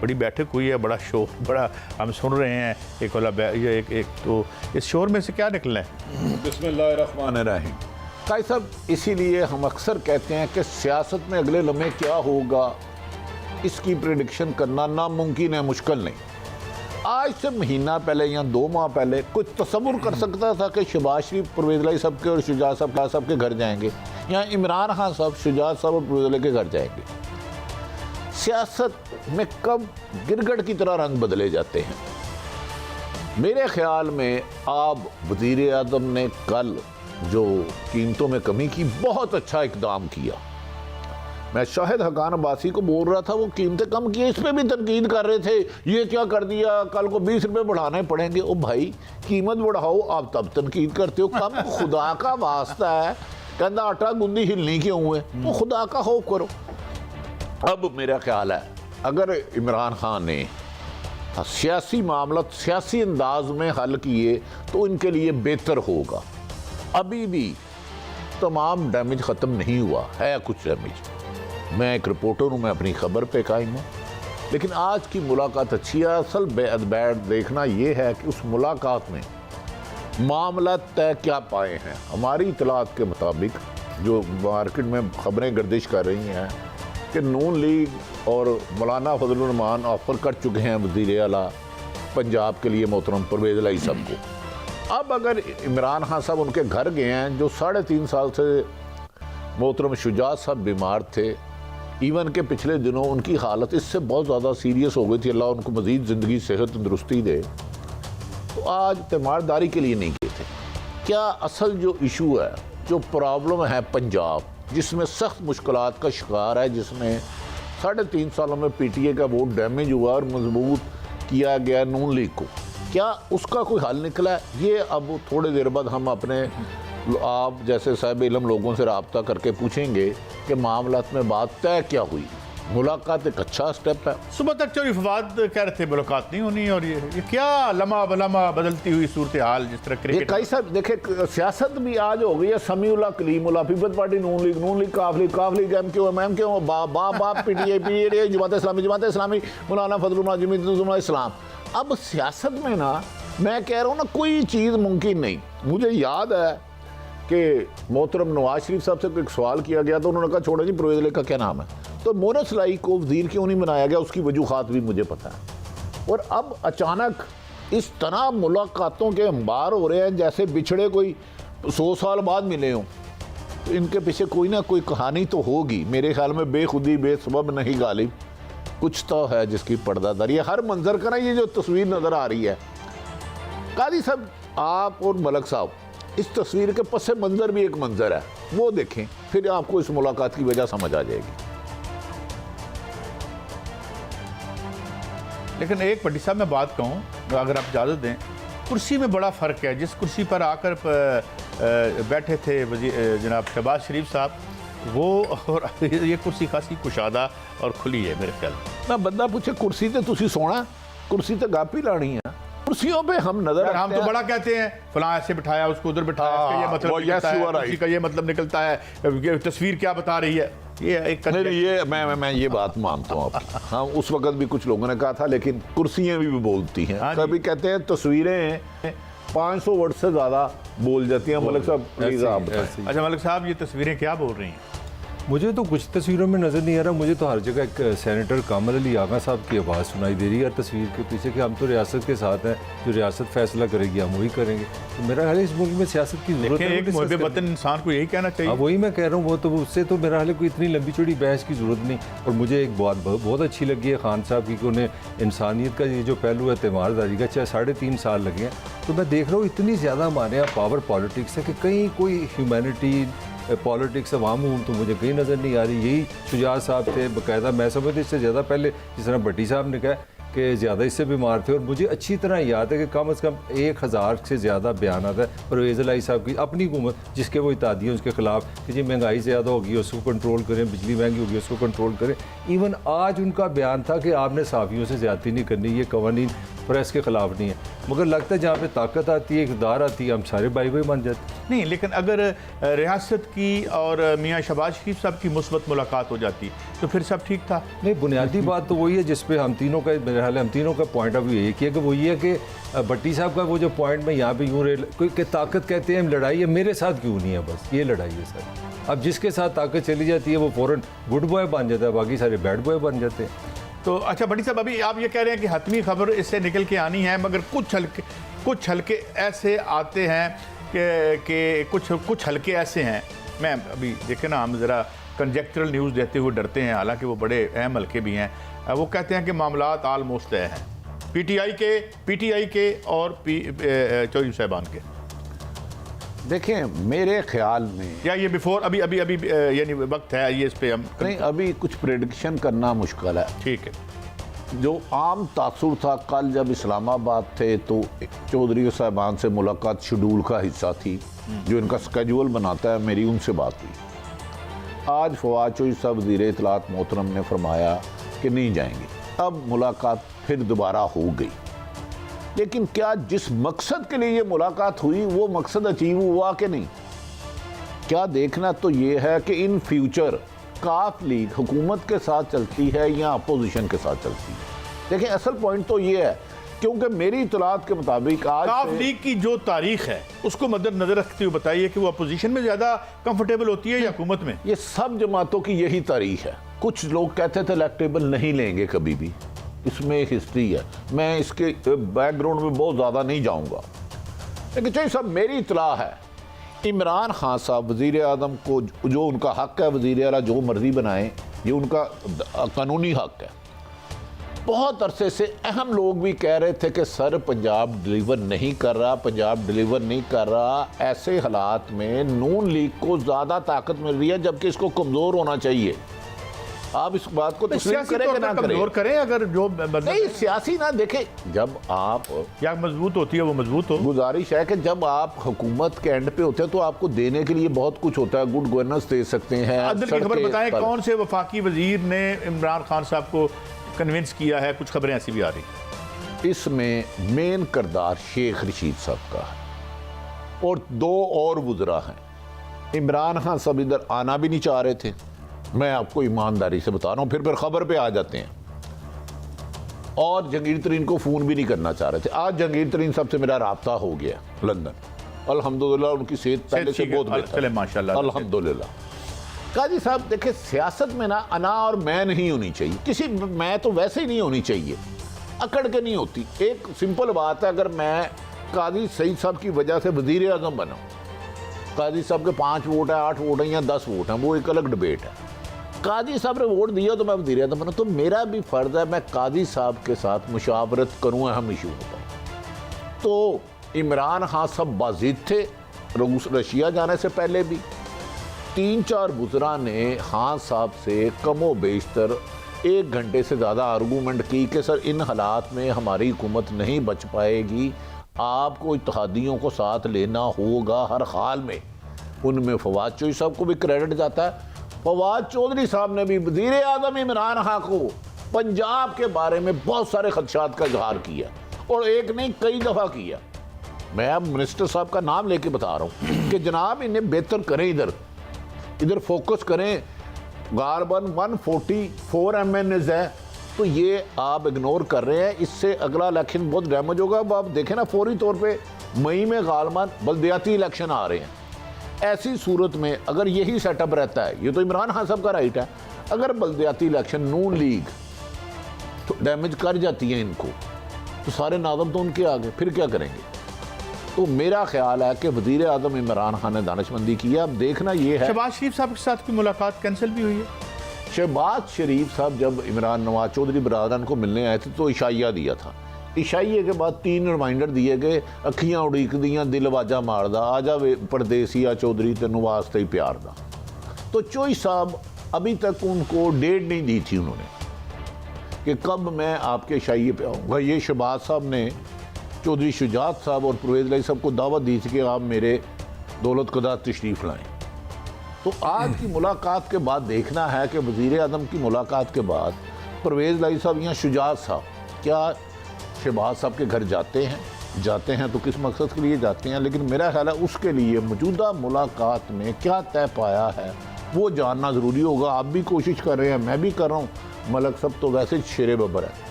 बड़ी बैठक हुई है, बड़ा शोर, बड़ा हम सुन रहे हैं एक वाला ये एक तो इस शोर में से क्या निकलना है? बिस्मिल्लाहिर्रहमानिर्रहीम। काई साहब, इसीलिए हम अक्सर कहते हैं कि सियासत में अगले लम्हे क्या होगा इसकी प्रेडिक्शन करना नामुमकिन है, मुश्किल नहीं। आज से महीना पहले या 2 माह पहले कुछ तसव्वुर कर सकता था कि शहबाज शरीफ, परवेज़ इलाही साहब के और शुजात साहब के घर जाएंगे, या इमरान खान साहब शुजात साहब और परवेज़ इलाही के घर जाएंगे? सियासत में कब गिरगट की तरह रंग बदले जाते हैं। मेरे ख्याल में आप वज़ीर आज़म ने कल जो कीमतों में कमी की, बहुत अच्छा इक़दाम किया। मैं शाहिद हकान अब्बासी को बोल रहा था वो कीमतें कम की, इस पर भी तनकीद कर रहे थे, ये क्या कर दिया, कल को 20 रुपये बढ़ाने पड़ेंगे। ओ भाई, कीमत बढ़ाओ, आप तब तनकीद करते हो, कम खुदा का वास्ता है। कहता आटा गुंदी हिलनी क्यों हुए, तो खुदा का खौफ करो। अब मेरा ख्याल है अगर इमरान खान ने सियासी मामला सियासी अंदाज में हल किए तो इनके लिए बेहतर होगा। अभी भी तमाम डैमेज ख़त्म नहीं हुआ है, कुछ डैमेज। मैं एक रिपोर्टर हूँ, मैं अपनी खबर पे कायम हूँ, लेकिन आज की मुलाकात अच्छी है। असल बैड देखना ये है कि उस मुलाकात में मामला तय क्या पाए हैं। हमारी इतलात के मुताबिक जो मार्केट में खबरें गर्दिश कर रही हैं कि नून लीग और मौलाना फजलुर रहमान ऑफ़र कर चुके हैं वज़ीर आला पंजाब के लिए मोहतरम परवेज़ इलाही साहब को। अब अगर इमरान खान साहब उनके घर गए हैं, जो 3.5 साल से मोहतरम शुजात साहब बीमार थे, इवन के पिछले दिनों उनकी हालत इससे बहुत ज़्यादा सीरियस हो गई थी, अल्लाह उनको मज़ीद ज़िंदगी सेहत तंदुरुस्ती दे, तो आज तीमारदारी के लिए नहीं गए थे। क्या असल जो इशू है, जो प्रॉब्लम है पंजाब, जिसमें सख्त मुश्किलात का शिकार है, जिसमें 3.5 सालों में PTI का वोट डैमेज हुआ और मजबूत किया गया नून लीग को, क्या उसका कोई हल निकला है? ये अब थोड़ी देर बाद हम अपने आप जैसे साहिब इल्म लोगों से रब्ता करके पूछेंगे कि मामलात में बात तय क्या हुई। मुलाकात एक अच्छा स्टेप है। सुबह तक चौधरी फवाद कह रहे थे मुलाकात नहीं होनी, और ये क्या लम्हा बलम्हा बदलती हुई सूरत हाल, जिस तरह क्रिकेट। कई साहब देखे, सियासत भी आज हो गई है समीउल्लाह कलीमुल्लाह, पीपल्स पार्टी नून लीग काफ लीग MQ बाप PTI जमात इस्लामी मौलाना फजलुर रहमान इस्लाम। अब सियासत में ना, मैं कह रहा हूँ ना, कोई चीज़ मुमकिन नहीं। मुझे याद है कि मोहतरम नवाज शरीफ साहब से एक सवाल किया गया, तो उन्होंने कहा छोड़ो जी परवेज़ इलाही का क्या नाम है, तो मोनस लाई को वज़ीर क्यों नहीं बनाया गया, उसकी वजूहात भी मुझे पता है। और अब अचानक इस तरह मुलाकातों के अंबार हो रहे हैं जैसे बिछड़े कोई 100 साल बाद मिले हों। तो इनके पीछे कोई ना कोई कहानी तो होगी। मेरे ख्याल में बेखुदी बेसबब नहीं गालिब, कुछ तो है जिसकी पर्दादारी है। हर मंजर का ना ये जो तस्वीर नज़र आ रही है, कादी साहब आप और मलक साहब, इस तस्वीर के पस मंजर भी एक मंजर है, वो देखें, फिर आपको इस मुलाकात की वजह समझ आ जाएगी। लेकिन एक पट्टी साहब मैं बात कहूँ, अगर आप इजाज़त दें, कुर्सी में बड़ा फ़र्क है। जिस कुर्सी पर आकर बैठे थे जनाब शहबाज शरीफ साहब, वो और ये कुर्सी खासी कुशादा और खुली है मेरे ख्याल में। ना बंदा पूछे कुर्सी ते तुसी सोना, कुर्सी ते गापी लानी है। कुर्सियों पे हम नजर, हम तो बड़ा कहते हैं फलां ऐसे बिठाया, उसको उधर बिठाया, इसका ये मतलब निकलता है, कुर्सी का ये मतलब निकलता है, तस्वीर क्या बता रही है। ये एक ये मैं ये बात मानता हूँ आपकी। हाँ, उस वक्त भी कुछ लोगों ने कहा था, लेकिन कुर्सियाँ भी बोलती हैं। कभी कहते हैं तस्वीरें 500 वर्ड से ज़्यादा बोल जाती हैं। मलिक साहब प्लीज़ आप बताएं। अच्छा मलिक साहब, ये तस्वीरें क्या बोल रही हैं? मुझे तो कुछ तस्वीरों में नज़र नहीं आ रहा, मुझे तो हर जगह एक सेनेटर कामल अली आगा साहब की आवाज़ सुनाई दे रही है तस्वीर के पीछे कि हम तो रियासत के साथ हैं, जो रियासत फैसला करेगी हम वही करेंगे। तो मेरा ख्याल है इस मुल्क में सियासत की जरूरत है। एक मुहब्बे वतन इंसान को यही कहना चाहिए। वही मैं कह रहा हूँ, वो तो उससे तो मेरा ख्याल है कोई इतनी लंबी चौड़ी बहस की ज़रूरत नहीं। और मुझे एक बात बहुत अच्छी लगी है खान साहब की कि उन्हें इंसानियत का ये जो पहलू है तीमारदारी का, चाहे 3.5 साल लगे हैं, तो मैं देख रहा हूँ इतनी ज़्यादा हमारे यहाँ पावर पॉलिटिक्स है कि कहीं कोई ह्यूमैनिटी पॉलिटिक्स अवाम तो मुझे कहीं नज़र नहीं आ रही। यही शुजात साहब थे बाकायदा, मैं समझती इससे ज़्यादा पहले, जिस तरह भट्टी साहब ने कहा कि ज़्यादा इससे बीमार थे। और मुझे अच्छी तरह याद है कि कम से कम 1000 से ज़्यादा बयान आता है परवेज़ इलाही साहब की अपनी हुकूमत, जिसके वो इत्यादी हैं उसके खिलाफ कि जी महंगाई ज़्यादा होगी उसको कंट्रोल करें, बिजली महंगी होगी उसको कंट्रोल करें। इवन आज उनका बयान था कि आपने सहाफ़ियों से ज़्यादती नहीं करनी, ये कवानीन प्रेस के ख़िलाफ़ नहीं है। मगर लगता है जहाँ पे ताकत आती है, इक़्तिदार आती है, हम सारे भाई भाई बन जाते हैं। नहीं, लेकिन अगर रियासत की और मियाँ शहबाज शरीफ साहब की मुस्बत मुलाकात हो जाती तो फिर सब ठीक था। नहीं, बुनियादी बात तो वही है जिस पे हम तीनों का, मेरे ख्याल है हम तीनों का पॉइंट ऑफ व्यू एक ही है कि वो ये है कि भट्टी साहब का वो जो पॉइंट में यहाँ पे यूँ कोई कि ताकत कहते हैं हम लड़ाई है, मेरे साथ क्यों नहीं है, बस ये लड़ाई है सर। अब जिसके साथ ताकत चली जाती है वो फ़ौरन गुड बॉय बन जाता है, बाकी सारे बैड बॉय बन जाते हैं। तो अच्छा भट्टी साहब, अभी आप ये कह रहे हैं कि हतमी खबर इससे निकल के आनी है, मगर कुछ हल्के ऐसे आते हैं कि कुछ हल्के ऐसे हैं, मैं अभी देखे ना, हम ज़रा कंजेक्चुरल न्यूज़ देते हुए डरते हैं, हालांकि वो बड़े अहम हल्के भी हैं। वो कहते हैं कि मामलात आलमोस्ट तय हैं पीटीआई के और चौधरी साहबान के। देखें, मेरे ख्याल में या ये बिफोर अभी यानी वक्त है ये इस पे हम नहीं, अभी कुछ प्रेडिक्शन करना मुश्किल है। ठीक है। जो आम तासुर था, कल जब इस्लामाबाद थे तो चौधरी साहबान से मुलाकात शेड्यूल का हिस्सा थी, जो इनका स्केड्यूल बनाता है, मेरी उनसे बात हुई। आज फवाद चौधरी साहब वज़ीर इत्तलात मोहतरम ने फरमाया कि नहीं जाएंगे। अब मुलाकात फिर दोबारा हो गई, लेकिन क्या जिस मकसद के लिए ये मुलाकात हुई वो मकसद अचीव हुआ कि नहीं? क्या देखना तो ये है कि इन फ्यूचर काफ लीग हुकूमत के साथ चलती है या अपोजिशन के साथ चलती है। देखिए, असल पॉइंट तो ये है, क्योंकि मेरी इत्तलात के मुताबिक आज काफ लीग की जो तारीख है उसको मद्देनजर रखते हुए बताइए कि वो अपोजिशन में ज़्यादा कंफर्टेबल होती है या हुकूमत में? ये सब जमातों की यही तारीख है। कुछ लोग कहते थे इलेक्टेबल नहीं लेंगे कभी भी, इसमें एक हिस्ट्री है, मैं इसके बैकग्राउंड में बहुत ज़्यादा नहीं जाऊंगा। लेकिन चाहिए सब, मेरी इत्तला है इमरान खान साहब वज़ीर आज़म को, जो उनका हक़ है, वज़ीर आला जो मर्जी बनाए, ये उनका कानूनी हक़ है। बहुत अरसे से अहम लोग भी कह रहे थे कि सर पंजाब डिलीवर नहीं कर रहा, पंजाब डिलीवर नहीं कर रहा। ऐसे हालात में नून लीग को ज़्यादा ताकत मिल रही है, जबकि इसको कमज़ोर होना चाहिए। आप इस बात को तस्लीम करें कि ना करें, अगर जो नहीं सियासी ना देखें, जब आप या मजबूत होती है वो मजबूत हो। गुजारिश है कि जब आप हुकूमत के एंड पे होते हैं तो आपको देने के लिए बहुत कुछ होता है, गुड गवर्नेंस दे सकते हैं। अदल की खबर बताएं, कौन से वफाकी वजीर ने इमरान खान साहब को कन्विंस किया है? कुछ खबरें ऐसी भी आ रही। इसमें मेन किरदार शेख रशीद साहब का है और दो और वुज़रा हैं। इमरान खान साहब इधर आना भी नहीं चाह रहे थे, मैं आपको ईमानदारी से बता रहा हूँ, फिर खबर पे आ जाते हैं। और जहांगीर तरीन को फ़ोन भी नहीं करना चाह रहे थे। आज जहांगीर तरीन साहब से मेरा राब्ता हो गया लंदन, अल्हम्दुलिल्लाह। उनकी सेहत पहले से बहुत बेहतर है, माशाल्लाह, अल्हम्दुलिल्लाह। काजी साहब देखिए, सियासत में ना अना और मैं नहीं होनी चाहिए, किसी मैं तो वैसे ही नहीं होनी चाहिए, अकड़ के नहीं होती। एक सिंपल बात है, अगर मैं काजी सईद साहब की वजह से वज़ीर आज़म बना, काजी साहब के 5 वोट है, 8 वोट हैं या 10 वोट हैं, वो एक अलग डिबेट है। काजी साहब ने वोट दिया तो मैं वज़ीर आज़म बना, तो मेरा भी फ़र्ज़ है मैं काजी साहब के साथ मुशावरत करूँ अहम इशू पर। तो इमरान खान साहब बाजिद थे रशिया जाने से पहले भी। 3-4 वुज़रा ने खान साहब से कमो बेशतर 1 घंटे से ज़्यादा आर्गूमेंट की कि सर इन हालात में हमारी हुकूमत नहीं बच पाएगी, आपको इत्तेहादियों को साथ लेना होगा हर हाल में। उनमें फवाद चौधरी साहब को भी क्रेडिट जाता है। फवाद चौधरी साहब ने भी वज़ीर आज़म इमरान खान को पंजाब के बारे में बहुत सारे खदशात का इजहार किया, और एक नहीं कई दफ़ा किया। मैं अब मिनिस्टर साहब का नाम लेके बता रहा हूँ कि जनाब इन्हें बेहतर करें, इधर फोकस करें। गारबन 144 MNs है, तो ये आप इग्नोर कर रहे हैं, इससे अगला इलेक्शन बहुत डैमेज होगा। अब आप देखें ना, फौरी तौर पे मई में गालमान बल्दियाती इलेक्शन आ रहे हैं। ऐसी सूरत में अगर यही सेटअप रहता है, ये तो इमरान खान साहब का राइट है, अगर बल्दियाती इलेक्शन नून लीग तो डैमेज कर जाती है इनको, तो सारे नाज़म तो उनके आगे, फिर क्या करेंगे? तो मेरा ख्याल है कि वज़ीर आज़म इमरान खान ने दानिशमंदी की है। अब देखना ये है, शहबाज शरीफ साहब के साथ की मुलाकात कैंसिल भी हुई है। शहबाज शरीफ साहब जब इमरान नवाज चौधरी बरादरान को मिलने आए थे तो इशाइया दिया था। इशाइये के बाद 3 रिमाइंडर दिए गए, अखियां उड़ीक दियाँ, दिल वाजा मारदा, आजा वे परदेसिया चौधरी तेनू वास्ते ही प्यार दा। तो चौधरी साहब अभी तक उनको डेट नहीं दी थी उन्होंने कि कब मैं आपके इशाइये पे आऊँगा। ये शहबाज साहब ने चौधरी शुजात साहब और परवेज़ इलाही साहब को दावत दी थी कि आप मेरे दौलत कदा तशरीफ़ लाएँ। तो आज की मुलाकात के बाद देखना है कि वज़ीर आज़म की मुलाकात के बाद परवेज़ इलाही साहब या शुजात साहब क्या शहबाज साहब के घर जाते हैं जाते हैं तो किस मकसद के लिए जाते हैं, लेकिन मेरा ख्याल है उसके लिए मौजूदा मुलाकात में क्या तय पाया है वो जानना ज़रूरी होगा। आप भी कोशिश कर रहे हैं, मैं भी कर रहा हूँ, मलक सब तो वैसे शेरे बब्बर है।